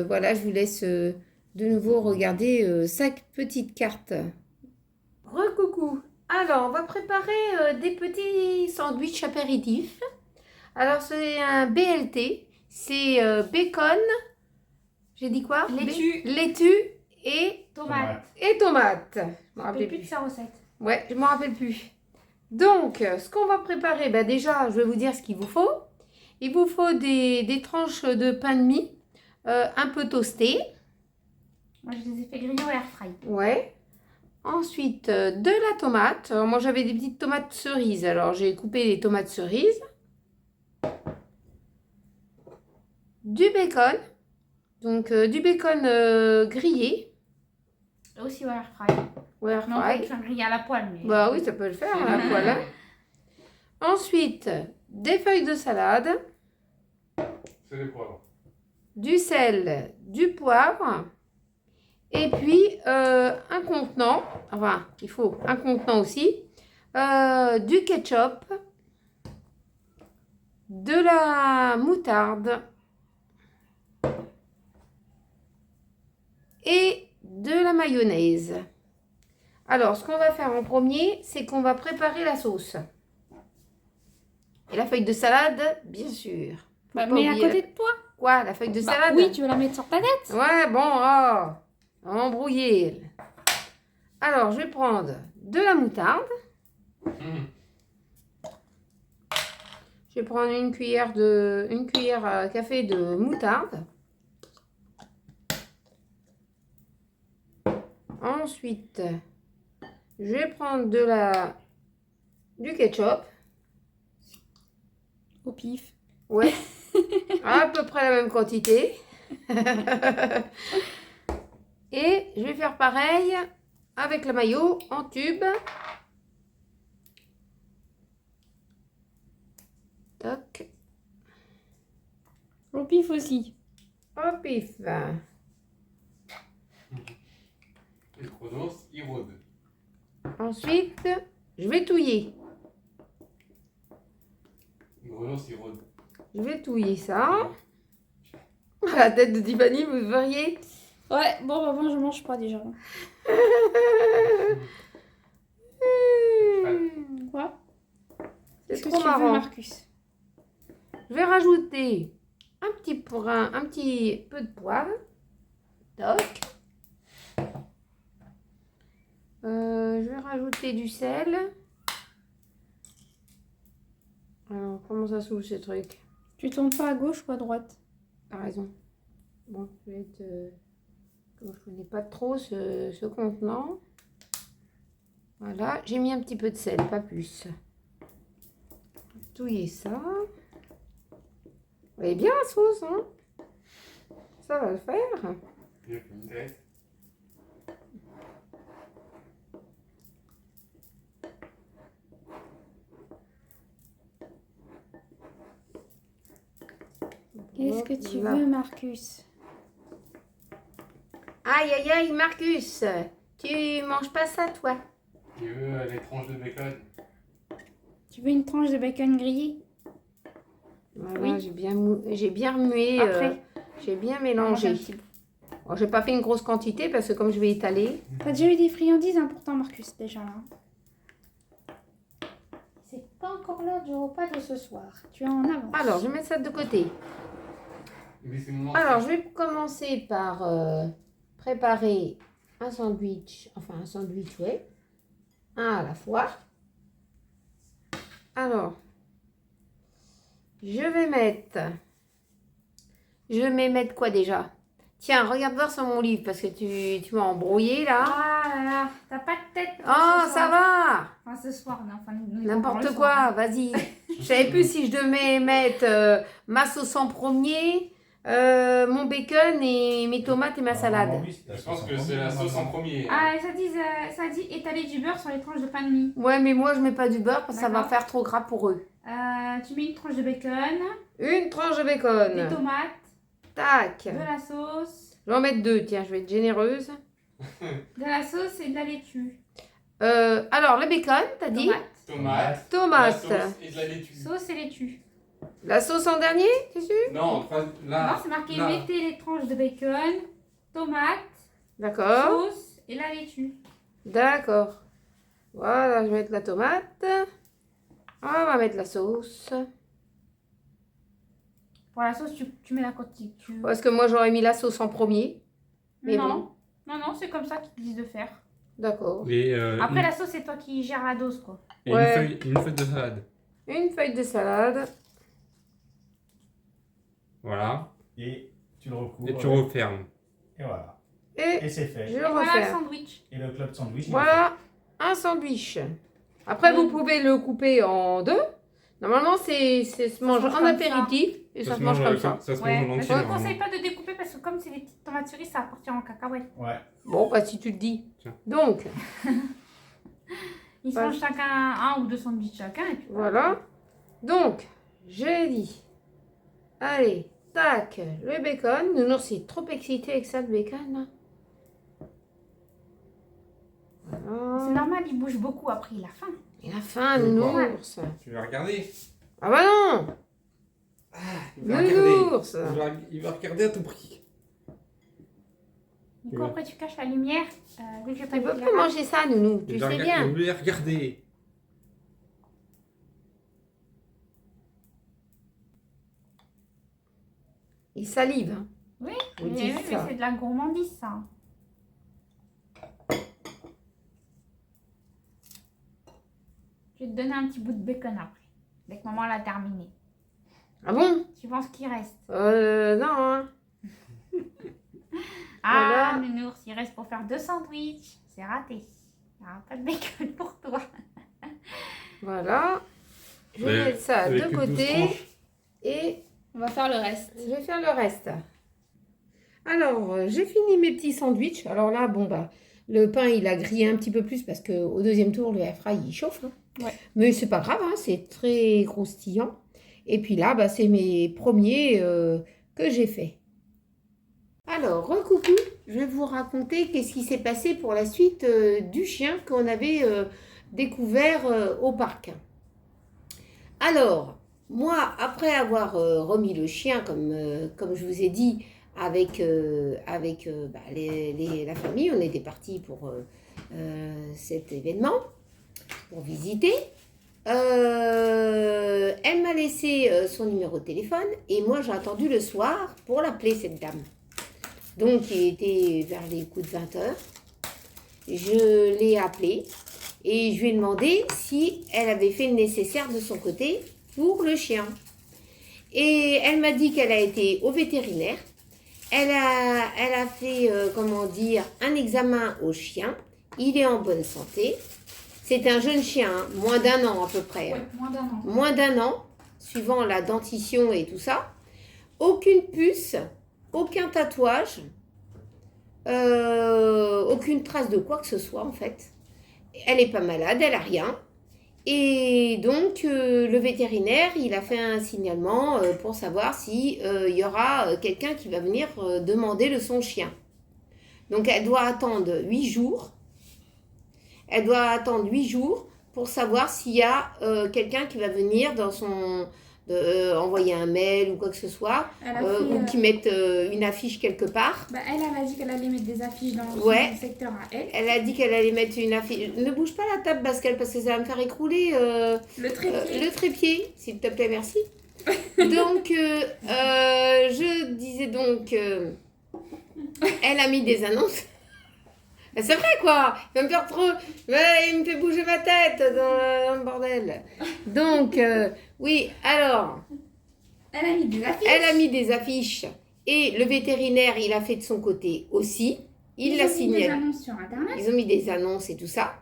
voilà, je vous laisse de nouveau regarder sa petite carte. Recoucou. Alors, on va préparer des petits sandwichs apéritifs. Alors, c'est un BLT. C'est bacon. J'ai dit quoi? Laitue et Tomate. tomate. Je me rappelle plus de plus. sa recette. Ouais, je me rappelle plus. Donc, ce qu'on va préparer, déjà, je vais vous dire ce qu'il vous faut. Il vous faut des tranches de pain de mie, un peu toasté. Moi, je les ai fait griller au air fry. Ouais. Ensuite, de la tomate. Alors, moi, j'avais des petites tomates cerises. Alors, j'ai coupé les tomates cerises. Du bacon. Donc, du bacon grillé. Aussi au air fry. Au air Non, on peut fry. le faire griller à la poêle, mais... Bah oui, ça peut le faire à la poêle. Hein. Ensuite, des feuilles de salade. C'est les poivres. Du sel, du poivre, et puis un contenant, enfin il faut un contenant aussi, du ketchup, de la moutarde et de la mayonnaise. Alors, ce qu'on va faire en premier, c'est qu'on va préparer la sauce. Et la feuille de salade, bien sûr. Bah, mets à côté de toi. Quoi, la feuille de salade? Oui, tu veux la mettre sur ta tête. Ouais, bon, embrouillé. Alors, je vais prendre de la moutarde. Je vais prendre une cuillère à café de moutarde. Ensuite, je vais prendre du ketchup. Au pif. Ouais, à peu près la même quantité. Et je vais faire pareil avec le mayo en tube. Toc. Au pif aussi. Au pif. Et Chronos, il rôde. Ensuite, je vais touiller. Chronos, il rôde. Je vais touiller ça. La tête de Tiffany, vous verriez. Ouais, bon, bah, moi je mange pas déjà. Quoi? C'est Qu'est-ce que trop tu veux, marrant. Marcus? Je vais rajouter un petit peu de poivre. Toc. Je vais rajouter du sel. Alors, comment ça s'ouvre ce truc? Tu tournes pas à gauche ou à droite? T'as raison. Bon, je vais être... comme je connais pas trop ce contenant. Voilà, j'ai mis un petit peu de sel, pas plus. Touiller ça. Vous voyez bien la sauce, hein? Ça va le faire. Il y a une tête. Qu'est-ce que tu Voilà. veux, Marcus? Aïe, aïe, aïe, Marcus. Tu manges pas ça, toi? Tu veux les tranches de bacon? Tu veux une tranche de bacon grillé? Voilà, Oui. j'ai bien remué. Après. J'ai bien Mange mélangé. un petit bout. Bon, j'ai pas fait une grosse quantité parce que comme je vais étaler. T'as déjà eu des friandises importantes, Marcus, déjà là. C'est pas encore l'heure du repas de ce soir. Tu es en avance. Alors, je vais mettre ça de côté. Mais c'est mon Alors, je vais commencer par préparer un sandwich. Enfin, un sandwich, ouais. Un à la fois. Alors, je vais mettre quoi déjà? Tiens, regarde voir sur mon livre parce que tu m'as embrouillé là. Ah là là, t'as pas de tête. Oh, ça va! Enfin, ce soir, non, enfin, nous, N'importe le quoi, soir. vas-y. Je savais plus si je devais mettre ma sauce en premier, mon bacon et mes tomates et ma salade. Je pense que c'est la sauce en premier. Ah, ça dit étaler du beurre sur les tranches de pain de mie. Ouais, mais moi je mets pas du beurre parce que ça va D'accord. faire trop gras pour eux. Tu mets une tranche de bacon, Une tranche de des bacon. tomates, Tac. de la sauce, Je vais en mettre deux, tiens, je vais être généreuse. de la sauce et de la laitue. Alors, le bacon, t'as dit? Tomate. Tomate. La sauce et de la laitue. Sauce et laitue. La sauce en dernier, tu sais? Non, là. Non, c'est marqué là. mettez les tranches de bacon, tomates, D'accord. sauce et la laitue. D'accord. Voilà, je vais mettre la tomate. On va mettre la sauce. Pour la sauce, tu mets la quantité que tu veux. Parce que moi j'aurais mis la sauce en premier. Mais non. Non, c'est comme ça qu'ils te disent de faire. D'accord. Et, Après, la sauce, c'est toi qui gères la dose, quoi. et Ouais. une feuille de salade. Une feuille de salade. Voilà. Et tu le recouvres. Et tu refermes. Et voilà. Et Et c'est fait. je Et voilà le referme. sandwich. Et le club sandwich. il est Voilà un sandwich. Après, vous pouvez le couper en deux. Normalement, c'est se mange mange en comme apéritif et ça se mange comme ça. Ça se Ouais, mange en mais entier. je ne conseille pas de découper parce que comme c'est des petites tomates cerises, ça va partir en cacahuète. fait. Ouais. Bon, bah si tu te dis. Tiens. Donc, Ils se Ouais. mangent chacun un ou deux sandwichs chacun. Et puis voilà. Donc, j'ai dit. Allez, tac, le bacon. Nounours est trop excité avec ça, le bacon. C'est Voilà. normal, il bouge beaucoup après, il a faim. Il a faim, Tu veux quoi nounours. Tu vas regarder. Ah bah non. Il va regarder. Nounours. Il va regarder à tout prix. Du coup, après, tu caches la lumière. Vu que j'ai pas Tu de peux pas éclairage. manger ça, nounou, tu Il va sais il bien. voulait regarder. Il salive. Hein. Oui, Vous mais, dites oui, mais ça. c'est de la gourmandise, ça. Je vais te donner un petit bout de bacon après. Dès que maman l'a terminé. Ah bon? Tu penses qu'il reste? Non. Hein. Ah, Voilà. nounours, il reste pour faire 2 sandwichs. C'est raté. Il n'y aura pas de bacon pour toi. Voilà. Je vais Mais mettre ça avec de une douce côté. tranche. Et On va faire le reste. je vais faire le reste. Alors, j'ai fini mes petits sandwichs. Alors là, bon, bah, le pain, il a grillé un petit peu plus parce qu'au deuxième tour, le airfry, il chauffe. Hein. Ouais. Mais c'est pas grave, hein, c'est très croustillant. Et puis là, bah, c'est mes premiers que j'ai fait. Alors, recoucou, je vais vous raconter qu'est-ce qui s'est passé pour la suite du chien qu'on avait découvert au parc. Alors, moi, après avoir remis le chien, comme je vous ai dit, avec bah, la famille, on était partis pour cet événement, pour visiter. Elle m'a laissé son numéro de téléphone et moi j'ai attendu le soir pour l'appeler, cette dame. Donc il était vers les coups de 20 heures. Je l'ai appelée et je lui ai demandé si elle avait fait le nécessaire de son côté pour le chien. Et elle m'a dit qu'elle a été au vétérinaire. Elle a fait, un examen au chien. Il est en bonne santé. C'est un jeune chien, hein, moins d'1 an à peu près. Ouais, Hein. moins d'un an. Moins d'1 an, suivant la dentition et tout ça. Aucune puce, aucun tatouage, aucune trace de quoi que ce soit en fait. Elle n'est pas malade, elle n'a rien. Et donc, le vétérinaire, il a fait un signalement pour savoir si il y aura quelqu'un qui va venir demander le son chien. Donc, elle doit attendre 8 jours. Elle doit attendre 8 jours pour savoir s'il y a quelqu'un qui va venir dans son... envoyer un mail ou quoi que ce soit, Elle a fait, ou qui mette une affiche quelque part. Bah, elle a dit qu'elle allait mettre des affiches dans Ouais. son secteur à elle. Elle a dit qu'elle allait mettre une affiche. Ne bouge pas la table, Pascal, parce que ça va me faire écrouler Le trépied. le trépied, s'il te plaît, merci. Donc, je disais donc, elle a mis des annonces. C'est vrai, quoi. Il va me faire trop... Ouais, il me fait bouger ma tête dans le bordel. Donc, oui, alors... Elle a mis des affiches. Elle a mis des affiches. Et le vétérinaire, il a fait de son côté aussi. Il l'a Ils ont mis des signalé. annonces sur Internet. Ils ont mis des annonces et tout ça.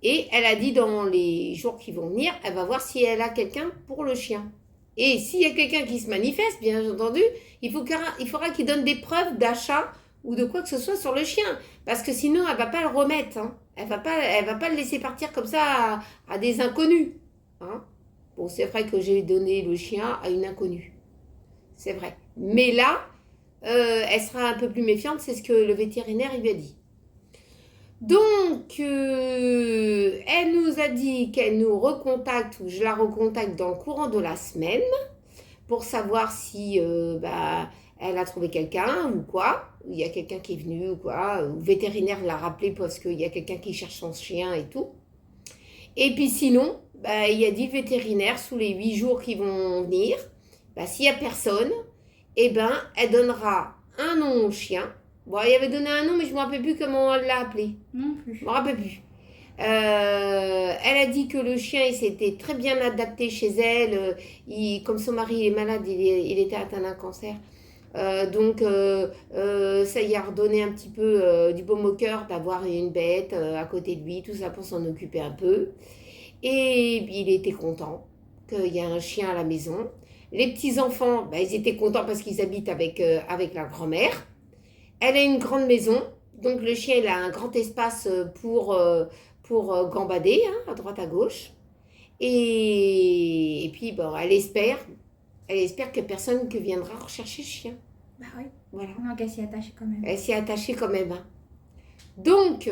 Et elle a dit dans les jours qui vont venir, elle va voir si elle a quelqu'un pour le chien. Et s'il y a quelqu'un qui se manifeste, bien entendu, il faudra qu'il donne des preuves d'achat ou de quoi que ce soit sur le chien. Parce que sinon, elle ne va pas le remettre. Hein. Elle va pas le laisser partir comme ça à des inconnus. Hein. Bon, c'est vrai que j'ai donné le chien à une inconnue. C'est vrai. Mais là, elle sera un peu plus méfiante, c'est ce que le vétérinaire il lui a dit. Donc, elle nous a dit qu'elle nous recontacte, ou je la recontacte dans le courant de la semaine, pour savoir si elle a trouvé quelqu'un ou quoi, ou il y a quelqu'un qui est venu ou quoi, ou le vétérinaire l'a rappelé parce qu'il y a quelqu'un qui cherche son chien et tout. Et puis sinon, il a dit le vétérinaire, sous les 8 jours qui vont venir, s'il n'y a personne, elle donnera un nom au chien. Bon, il avait donné un nom, mais je ne me rappelle plus comment elle l'a appelé. Non plus. Je ne me rappelle plus. Elle a dit que le chien, il s'était très bien adapté chez elle. Comme son mari est malade, il était atteint d'un cancer. Donc, ça y a redonné un petit peu du baume au cœur d'avoir une bête à côté de lui, tout ça pour s'en occuper un peu. Et puis, il était content qu'il y a un chien à la maison. Les petits-enfants, ils étaient contents parce qu'ils habitent avec la grand-mère. Elle a une grande maison, donc le chien il a un grand espace pour gambader, hein, à droite à gauche. Et puis, elle espère qu'il n'y a personne qui viendra rechercher le chien. Bah oui. Voilà. Donc elle s'y est attachée quand même. Elle s'y est attachée quand même. Hein. Donc,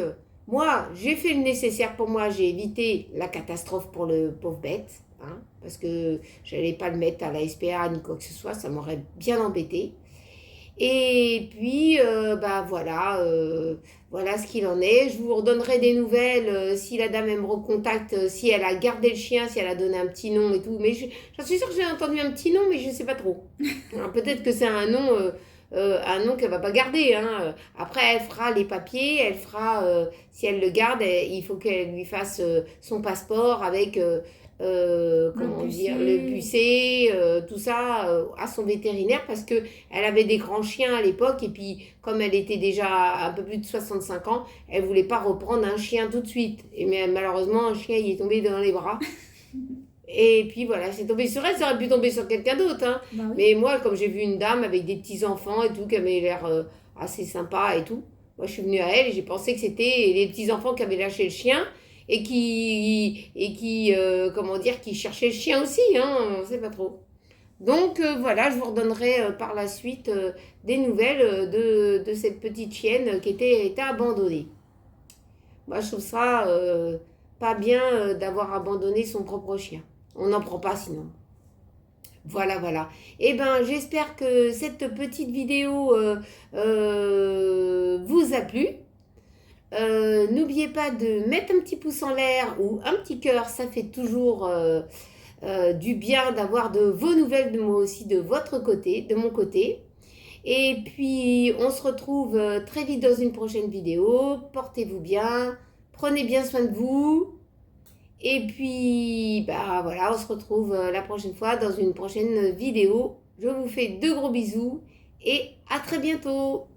moi, j'ai fait le nécessaire pour moi, j'ai évité la catastrophe pour le pauvre bête, hein, parce que je n'allais pas le mettre à la SPA ni quoi que ce soit, ça m'aurait bien embêté. Et puis, voilà, voilà ce qu'il en est. Je vous redonnerai des nouvelles si la dame elle me recontacte, si elle a gardé le chien, si elle a donné un petit nom et tout. Mais j'en suis sûre que j'ai entendu un petit nom, mais je ne sais pas trop. Alors, peut-être que c'est un nom qu'elle va pas garder. Hein. Après, elle fera les papiers, elle fera, si elle le garde, il faut qu'elle lui fasse son passeport avec... le pucé, tout ça à son vétérinaire parce que elle avait des grands chiens à l'époque et puis comme elle était déjà un peu plus de 65 ans, elle voulait pas reprendre un chien tout de suite. Et mais malheureusement, un chien il est tombé dans les bras. Et puis voilà, c'est tombé sur elle, ça aurait pu tomber sur quelqu'un d'autre. Hein. Bah oui. Mais moi, comme j'ai vu une dame avec des petits-enfants et tout, qui avait l'air assez sympa et tout, moi je suis venue à elle et j'ai pensé que c'était les petits-enfants qui avaient lâché le chien et qui cherchaient le chien aussi, hein, on ne sait pas trop. Donc voilà, je vous redonnerai par la suite des nouvelles de cette petite chienne qui était abandonnée. Moi, je trouve ça pas bien d'avoir abandonné son propre chien. On n'en prend pas sinon. Voilà, voilà. Eh bien, j'espère que cette petite vidéo vous a plu. N'oubliez pas de mettre un petit pouce en l'air ou un petit cœur, ça fait toujours du bien d'avoir de vos nouvelles, de moi aussi, de votre côté, de mon côté. Et puis, on se retrouve très vite dans une prochaine vidéo. Portez-vous bien, prenez bien soin de vous. Et puis, voilà, on se retrouve la prochaine fois dans une prochaine vidéo. Je vous fais de gros bisous et à très bientôt.